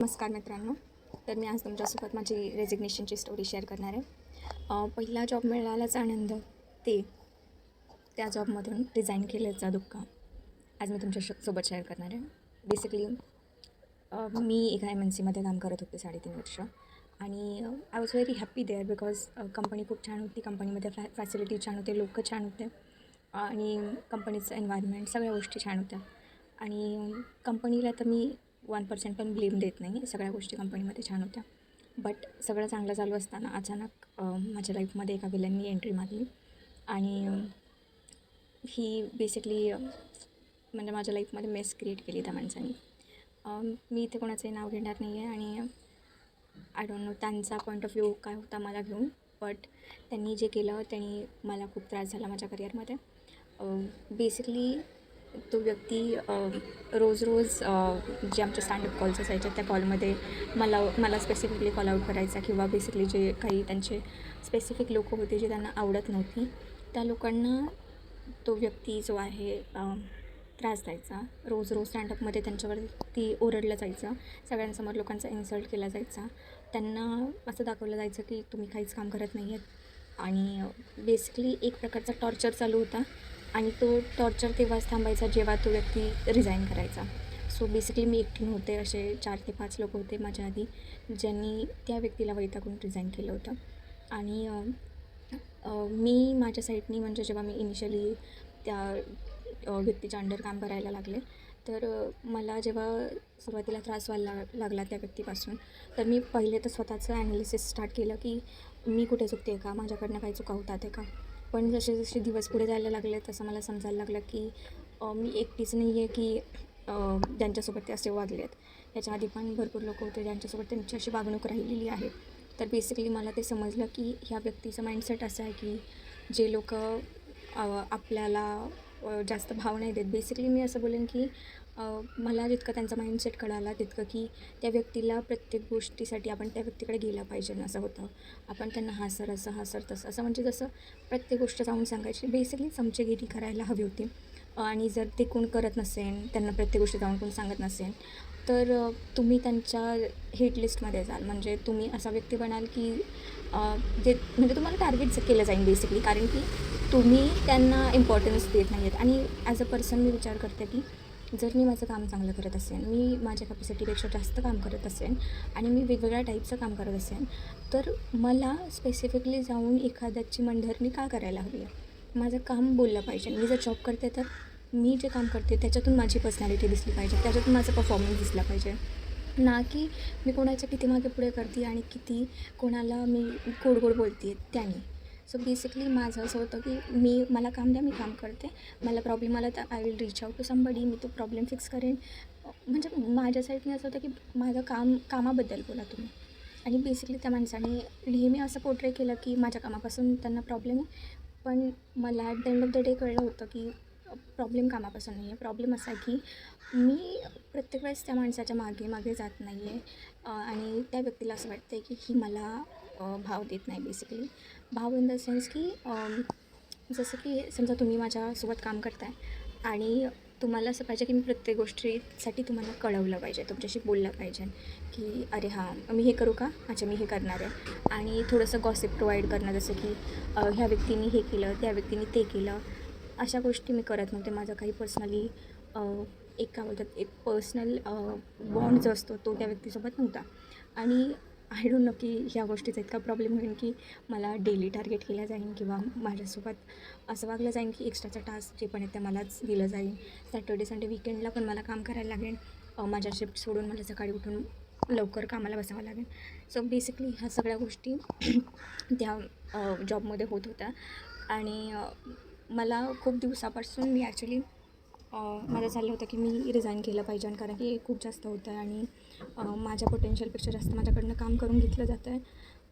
नमस्कार मित्रांनो. तर मी आज तुमच्यासोबत माझी रेजिग्नेशनची स्टोरी शेअर करणार आहे. पहिला जॉब मिळाल्याचा आनंद, त्या जॉबमधून रिझाईन केल्याचा दुःख आज मी तुमच्यासोबत शेअर करणार आहे. बेसिकली मी एका MNCमध्ये काम करत होते 3.5 वर्ष आणि I was very happy there because company खूप छान होती. कंपनीमध्ये फॅसिलिटी छान होते, लोक छान होते आणि कंपनीचं एन्व्हायरमेंट सगळ्या गोष्टी छान होत्या. आणि कंपनीला तर मी 1% पण ब्लेम देत नाही. सगळ्या गोष्टी कंपनीमध्ये छान होत्या. बट सगळं चांगलं चालू असताना अचानक माझ्या लाईफमध्ये एका विलननी एंट्री मारली आणि ही बेसिकली म्हणजे माझ्या लाईफमध्ये मेस क्रिएट केली त्या माणसाने. मी इथे कोणाचंही नाव घेणार नाही आहे आणि आय डोंट नो त्यांचा पॉईंट ऑफ व्ह्यू काय होता मला घेऊन. बट त्यांनी जे केलं त्यांनी मला खूप त्रास झाला माझ्या करिअरमध्ये. बेसिकली तो व्यक्ती रोज जे आमचे स्टँडअप कॉल्स असायचे त्या कॉलमध्ये मला स्पेसिफिकली कॉल आऊट करायचा किंवा बेसिकली जे काही त्यांचे स्पेसिफिक लोकं होते जे त्यांना आवडत नव्हती त्या लोकांना तो व्यक्ती जो आहे त्रास द्यायचा. रोज स्टँडअपमध्ये त्यांच्यावरती ओरडलं जायचं. सगळ्यांसमोर लोकांचा इन्सल्ट केला जायचा. त्यांना असं दाखवलं जायचं की तुम्ही काहीच काम करत नाही आहेत आणि बेसिकली एक प्रकारचा टॉर्चर चालू होता आणि तो टॉर्चर तेव्हाच थांबायचा जेव्हा तो व्यक्ती रिझाईन करायचा. सो बेसिकली मी एकटी नव्हते, असे 4 ते 5 लोक होते माझ्या आधी ज्यांनी त्या व्यक्तीला वैतागून रिझाईन केलं होतं. आणि मी माझ्या साईडनी म्हणजे जेव्हा मी इनिशियली त्या व्यक्तीच्या अंडर काम करायला लागले तर मला जेव्हा सुरुवातीला त्रास व्हायला लागला त्या व्यक्तीपासून तर मी पहिले तर स्वतःचं ॲनालिसिस स्टार्ट केलं की मी कुठे चुकते का, माझ्याकडनं काही चुका होतात आहे का. पण जसे दिवस पुढे जायला लागले तसं मला समजायला लागलं की मी एकटीच नाही आहे की ज्यांच्यासोबत ते असे वागले आहेत. याच्या आधी पण भरपूर लोक होते ज्यांच्यासोबत त्यांची अशी वागणूक राहिलेली आहे. तर बेसिकली मला ते समजलं की ह्या व्यक्तीचं माइंडसेट असं आहे की जे लोक आपल्याला जास्त भाव नाही देत. बेसिकली मी असं बोलेन की मला जितकं त्यांचा माइंडसेट कळाला तितकं की त्या व्यक्तीला प्रत्येक गोष्टीसाठी आपण त्या व्यक्तीकडे गेलं पाहिजे असं होतं. आपण त्यांना हा सर असं, हा सर तसं असं म्हणजे जसं प्रत्येक गोष्ट जाऊन सांगायची. बेसिकली चमचेगिरी करायला हवी होती. आणि जर ते कोण करत नसेल, त्यांना प्रत्येक गोष्ट जाऊन कोण सांगत नसेल तर तुम्ही त्यांच्या हेट लिस्टमध्ये जाल. म्हणजे तुम्ही असा व्यक्ती बनाल की जे म्हणजे तुम्हाला टार्गेट केलं जाईल बेसिकली, कारण की तुम्ही त्यांना इम्पॉर्टन्स देत नाही आहेत. आणि ॲज अ पर्सन मी विचार करते की जर मी माझं काम चांगलं करत असेन, मी माझ्या कॅपॅसिटीपेक्षा जास्त काम करत असेन आणि मी वेगवेगळ्या टाईपचं काम करत असेन तर मला स्पेसिफिकली जाऊन एखाद्याची मनधरणी का करायला हवी आहे. माझं काम बोललं पाहिजे. मी जर जॉब करते तर मी जे काम करते त्याच्यातून माझी पर्सनॅलिटी दिसली पाहिजे, त्याच्यातून माझा परफॉर्मन्स दिसला पाहिजे, ना की मी कोणाच्या किती मागे पुढे करते आणि किती कोणाला मी गोड बोलते आहे त्याने. सो बेसिकली माझं असं होतं की मला काम द्या, मी काम करते. मला प्रॉब्लेम आला तर I will reach out to somebody, मी तो प्रॉब्लेम फिक्स करेन. म्हणजे माझ्या साईडने असं होतं की माझं कामाबद्दल बोला तुम्ही. आणि बेसिकली त्या माणसाने नेहमी असं पोर्ट्रे केलं की माझ्या कामापासून त्यांना प्रॉब्लेम आहे. पण मला at the end of the day कळलं होतं की प्रॉब्लेम कामापासून नाही आहे. प्रॉब्लेम असा आहे की मी प्रत्येक वेळेस त्या माणसाच्या मागे जात नाही आहे आणि त्या व्यक्तीला असं वाटतं आहे की ही मला भाव देत नाही. बेसिकली भाव इन द सेन्स की जसं की समजा तुम्ही माझ्यासोबत काम करताय आणि तुम्हाला असं पाहिजे की मी प्रत्येक गोष्टीसाठी तुम्हाला कळवलं पाहिजे, तुमच्याशी बोललं पाहिजे की अरे हां मी हे करू का, अच्छा मी हे करणार आहे. आणि थोडंसं गॉसिप प्रोव्हाइड करणं, जसं की ह्या व्यक्तीने हे केलं, त्या व्यक्तीने ते केलं. अशा गोष्टी मी करत नव्हते. माझं काही पर्सनली एक काय बोलतात एक पर्सनल बॉन्ड जो असतो तो त्या व्यक्तीसोबत नव्हता. आणि आय डोंट नो की ह्या गोष्टीचा इतका प्रॉब्लेम होईल की मला डेली टार्गेट केला जाईल किंवा माझ्यासोबत असं वागलं जाईल की एक्स्ट्राचा टास्क जे पण आहे ते मलाच दिलं जाईल. सॅटर्डे संडे वीकेंडला पण मला काम करायला लागेल. माझ्या शिफ्ट सोडून मला सकाळी उठून लवकर कामाला बसावं लागेल. सो बेसिकली ह्या सगळ्या गोष्टी त्या जॉबमध्ये होत होत्या. आणि मला खूप दिवसापासून मी ॲक्च्युली माझं चाललं होतं की मी रिझाईन केलं पाहिजे, कारण की खूप जास्त होतं आहे आणि माझ्या पोटेन्शियलपेक्षा जास्त माझ्याकडनं काम करून घेतलं जातं आहे.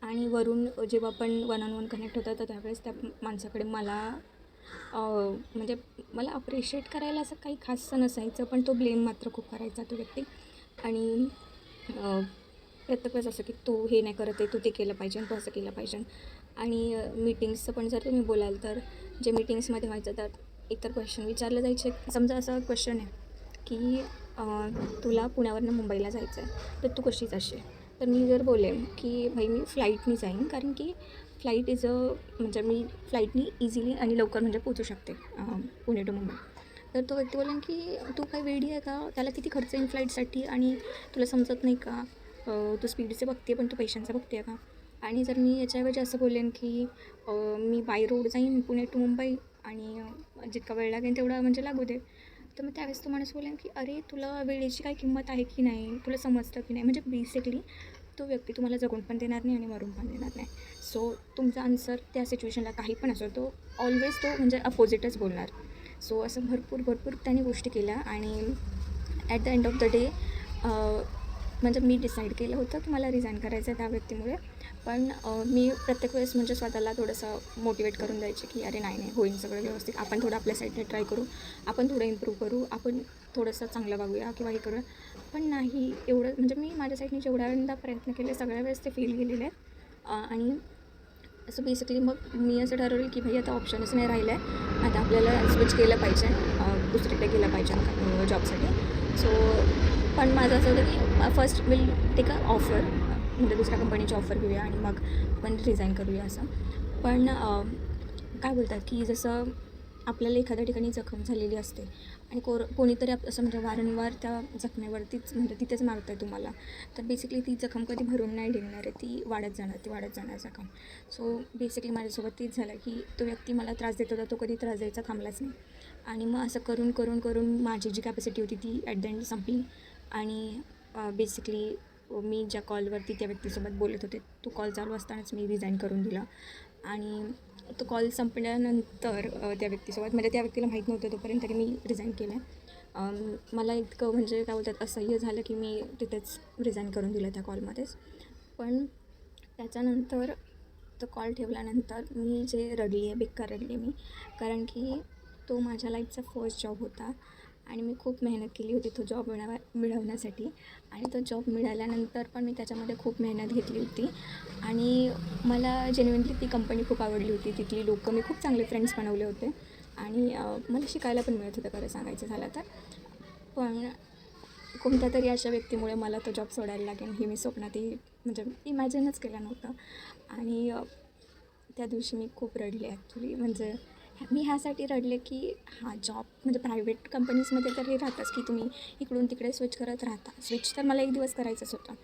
आणि वरून जेव्हा पण 1 on 1 कनेक्ट होतं तर त्यावेळेस त्या माणसाकडे म्हणजे मला अप्रिशिएट करायला असं काही खासं नसायचं, पण तो ब्लेम मात्र खूप करायचा तो व्यक्ती. आणि प्रत्येक वेळेस असं की तू हे नाही करत आहे, तू ते केलं पाहिजे, तू असं केलं पाहिजे. आणि मीटिंग्सचं पण जर तुम्ही बोलाल तर जे मीटिंग्समध्ये व्हायचं तर एकतर क्वेश्चन विचारले जायचे. समजा असा क्वेश्चन आहे की तुला पुण्यावरनं मुंबईला जायचं आहे तर तू कशी जाशील. तर मी जर बोलेन की भाई मी फ्लाईटनी जाईन, कारण की फ्लाईट म्हणजे मी फ्लाईटनी इझिली आणि लवकर म्हणजे पोचू शकते पुणे टू मुंबई. तर तो व्यक्ती बोलेन की तू काय वेडी आहे का, त्याला किती खर्च येईल फ्लाईटसाठी आणि तुला समजत नाही का, तू स्पीडचे बघते पण तू पैशांचं बघते आहे का. आणि जर मी याच्याऐवजी असं बोलेन की मी बाय रोड जाईन पुणे टू मुंबई आणि जितका वेळ लागेल तेवढा म्हणजे लागू दे, तर मग त्यावेळेस तो माणूस बोलेन की अरे तुला वेळेची काय किंमत आहे की नाही, तुला समजतं की नाही. म्हणजे बेसिकली तो व्यक्ती तुम्हाला जगून पण देणार नाही आणि मरून पण देणार नाही. सो तुमचा आन्सर त्या सिच्युएशनला काही पण असो तो ऑलवेज तो म्हणजे अपोजिटच बोलणार. सो असं भरपूर त्याने गोष्टी केल्या आणि at the end of the day म्हणजे मी डिसाईड केलं होतं की मला रिझाईन करायचं आहे त्या व्यक्तीमुळे. पण मी प्रत्येक वेळेस म्हणजे स्वतःला थोडंसं मोटिवेट करून द्यायचे की अरे नाही होईल सगळं व्यवस्थित, आपण थोडं आपल्या साईडने ट्राय करू, आपण थोडं इम्प्रूव्ह करू, आपण थोडंसं चांगलं वागूया किंवा हे करूया. पण नाही एवढं म्हणजे मी माझ्या साईडने जेवढ्यांदा प्रयत्न केले सगळ्या वेळेस ते फेल गेलेले आहेत. आणि असं बेसिकली मग मी असं ठरवलं की भाई आता ऑप्शनच नाही राहिलं आहे, आता आपल्याला स्विच केलं पाहिजे, दुसरीकडे गेलं पाहिजे जॉबसाठी. सो पण माझं असं होतं की first will take a offer, म्हणजे दुसऱ्या कंपनीची ऑफर घेऊया आणि मग पण रिझाईन करूया असं. पण काय बोलतात की जसं आपल्याला एखाद्या ठिकाणी जखम झालेली असते आणि कोणीतरी असं म्हणजे वारंवार त्या जखमेवरतीच म्हणजे तिथेच मारतं आहे तुम्हाला, तर बेसिकली ती जखम कधी भरून नाही निघणार आहे, ती वाढत जाणार जखम. सो बेसिकली माझ्यासोबत तीच झालं की तो व्यक्ती मला त्रास देत होता, तो कधी त्रास द्यायचा थांबलाच नाही. आणि मग असं करून माझी जी कॅपॅसिटी होती ती ॲट द एंड संपली. आणि बेसिकली मी ज्या कॉलवरती त्या व्यक्तीसोबत बोलत होते तो कॉल चालू असतानाच मी रिझाईन करून दिला. आणि तो कॉल संपल्यानंतर त्या व्यक्तीसोबत म्हणजे त्या व्यक्तीला माहीत नव्हतं तोपर्यंत तरी मी रिझाईन केलं. मला इतकं म्हणजे काय बोलतात असह्य झालं की मी तिथेच रिझाईन करून दिलं त्या कॉलमध्येच. पण त्याच्यानंतर तो कॉल ठेवल्यानंतर मी जे रडली आहे मी, कारण की तो माझ्या लाईफचा फर्स्ट जॉब होता आणि मी खूप मेहनत केली होती तो जॉब मिळवण्यासाठी. आणि तो जॉब मिळाल्यानंतर पण मी त्याच्यामध्ये खूप मेहनत घेतली होती आणि मला जेन्युइनली ती कंपनी खूप आवडली होती, तिथली लोकं मी खूप चांगले फ्रेंड्स बनवले होते आणि मला शिकायला पण मिळत होतं खरं सांगायचं झालं तर. पण कोणत्या तरी अशा व्यक्तीमुळे मला तो जॉब सोडायला लागेल हे मी स्वप्नातही म्हणजे इमॅजिनच केलं नव्हतं. आणि त्या दिवशी मी खूप रडले ॲक्च्युली. म्हणजे मी ह्यासाठी रडले की हा जॉब म्हणजे प्रायव्हेट कंपनीजमध्ये तर हे राहतंच की तुम्ही इकडून तिकडे स्विच करत राहता. स्विच तर मला एक दिवस करायचंच होतं,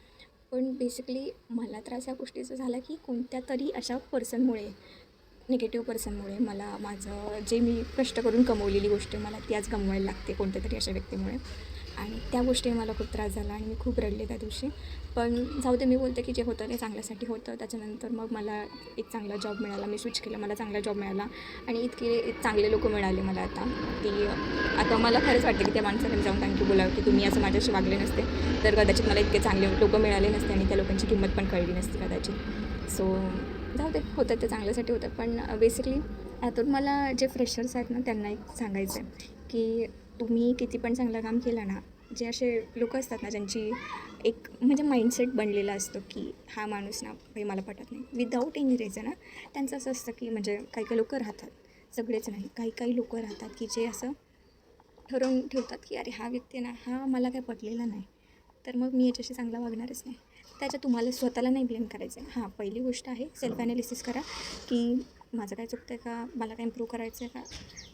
पण बेसिकली मला त्रास या गोष्टीचा झाला की कोणत्या तरी अशा पर्सनमुळे, निगेटिव्ह पर्सनमुळे मला माझं जे मी कष्ट करून कमवलेली गोष्ट मला ती आज गमवायला लागते कोणत्या तरी अशा व्यक्तीमुळे. आणि त्या गोष्टी मला खूप त्रास झाला आणि मी खूप रडले त्या दिवशी. पण जाऊ दे, मी बोलते की जे होतं ते चांगल्यासाठी होतं. त्याच्यानंतर मग मला एक चांगला जॉब मिळाला, मी स्विच केलं, मला चांगला जॉब मिळाला आणि इतके चांगले लोकं मिळाले मला आता मला खरंच वाटतं की त्या माणसाकडे जाऊन थँक्यू बोलावं की तुम्ही असं माझ्याशी वागले नसते तर कदाचित मला इतके चांगले लोकं मिळाले नसते आणि त्या लोकांची किंमत पण कळली नसती कदाचित. सो जाऊ दे, होतं ते चांगल्यासाठी होतं. पण बेसिकली यातून मला जे फ्रेशर्स आहेत ना त्यांना एक सांगायचं आहे की तुम्ही किती पण चांगलं काम केलं ना, जे असे लोकं असतात ना ज्यांची एक म्हणजे माइंडसेट बनलेला असतो की हा माणूस ना काही मला पटत नाही विदाऊट एनी रिझन ना, त्यांचं असं असतं की म्हणजे काही लोकं राहतात, सगळेच नाही, काही लोकं राहतात की जे असं ठरवून ठेवतात की अरे हा व्यक्ती ना हा मला काय पटलेला नाही तर मग मी याच्याशी चांगला वागणारच नाही. त्याच्यात तुम्हाला स्वतःला नाही ब्लेम करायचं आहे. हां, पहिली गोष्ट आहे सेल्फ ॲनालिसिस करा की माझं काय चुकतं आहे का, मला काय इम्प्रूव्ह करायचं आहे का,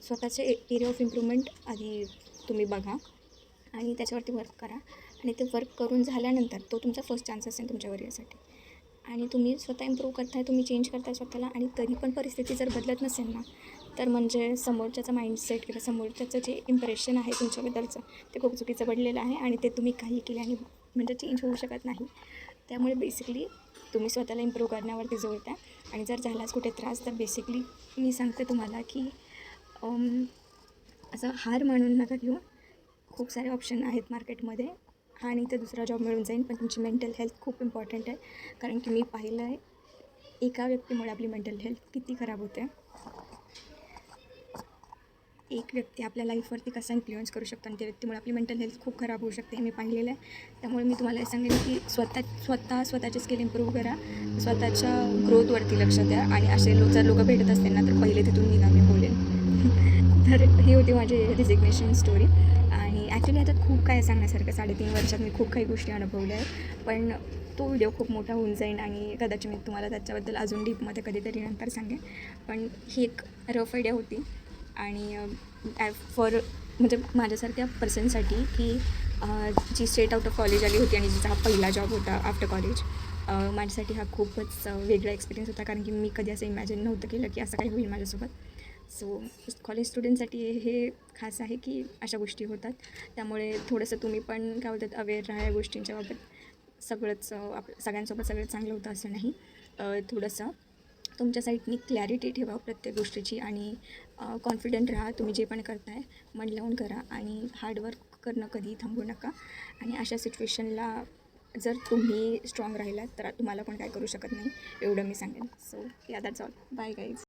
स्वतःचे एरिया ऑफ इम्प्रूव्हमेंट आधी तुम्ही बघा आणि त्याच्यावरती वर्क करा. आणि ते वर्क करून झाल्यानंतर तो तुमचा फर्स्ट चान्स असेल तुमच्या करिअरसाठी. आणि तुम्ही स्वतः इम्प्रूव्ह करताय, तुम्ही चेंज करताय स्वतःला आणि तरी पण परिस्थिती जर बदलत नसेल ना, तर म्हणजे समोरच्याचा माइंडसेट किंवा समोरच्याचं जे इम्प्रेशन आहे तुमच्याबद्दलचं ते खूप चुकीचं पडलेलं आहे आणि ते तुम्ही काही केल्याने म्हणजे चेंज होऊ शकत नाही. त्यामुळे बेसिकली तुम्ही स्वतःला इम्प्रूव्ह करण्यावरती जोर द्या. आणि जर झालाच कुठे त्रास तर बेसिकली मी सांगते तुम्हाला की असं हार मानून नका घेऊ. खूप सारे ऑप्शन आहेत मार्केटमध्ये आणि ते दुसरा जॉब मिळून जाईल, पण तुमची मेंटल हेल्थ खूप इम्पॉर्टंट आहे. कारण की मी पाहिलं आहे एका व्यक्तीमुळे आपली मेंटल हेल्थ किती खराब होते. एक व्यक्ती आपल्या लाईफवरती कसा इन्फ्लुअन्स करू शकतो आणि त्या व्यक्तीमुळे आपली मेंटल हेल्थ खूप खराब होऊ शकते हे मी पाहिलेलं आहे. त्यामुळे मी तुम्हाला हे सांगेन की स्वतःचे स्किल इम्प्रूव्ह करा, स्वतःच्या ग्रोथवरती लक्ष द्या आणि असे जर लोकं भेटत असतील ना तर पहिले तिथून निघा, मी बोलेन. तर ही होती माझी रिजिग्नेशन स्टोरी. आणि ॲक्च्युली याच्यात खूप काय सांगण्यासारखं 3.5 वर्षात मी खूप काही गोष्टी अनुभवल्या आहेत. पण तो व्हिडिओ खूप मोठा होऊन जाईल आणि कदाचित मी तुम्हाला त्याच्याबद्दल अजून डीपमध्ये कधीतरी नंतर सांगेन. पण ही एक रफ आयडिया होती आणि फॉर म्हणजे माझ्यासारख्या पर्सनसाठी की जी स्ट्रेट आउट ऑफ कॉलेज आली होती आणि जिचा हा पहिला जॉब होता आफ्टर कॉलेज, माझ्यासाठी हा खूपच वेगळा एक्सपिरियन्स होता. कारण की मी कधी असं इमॅजिन नव्हतं केलं की असं काही होईल माझ्यासोबत. सो कॉलेज स्टुडंटसाठी हे खास आहे की अशा गोष्टी होतात. त्यामुळे थोडंसं तुम्ही पण काय बोलतात अवेअर राहा या गोष्टींच्या बाबत. सगळंच सगळ्यांसोबत सगळं चांगलं होतं असं नाही. थोडंसं तुमच्या साईडनी क्लॅरिटी ठेवा प्रत्येक गोष्टीची आणि कॉन्फिडंट राहा. तुम्ही जे पण करताय मन लावून करा आणि हार्डवर्क करणं कधीही थांबवू नका. आणि अशा सिच्युएशनला जर तुम्ही स्ट्रॉंग राहिलात तर तुम्हाला पण काय करू शकत नाही, एवढं मी सांगेन. सो या दॅट्स ऑल. Bye guys.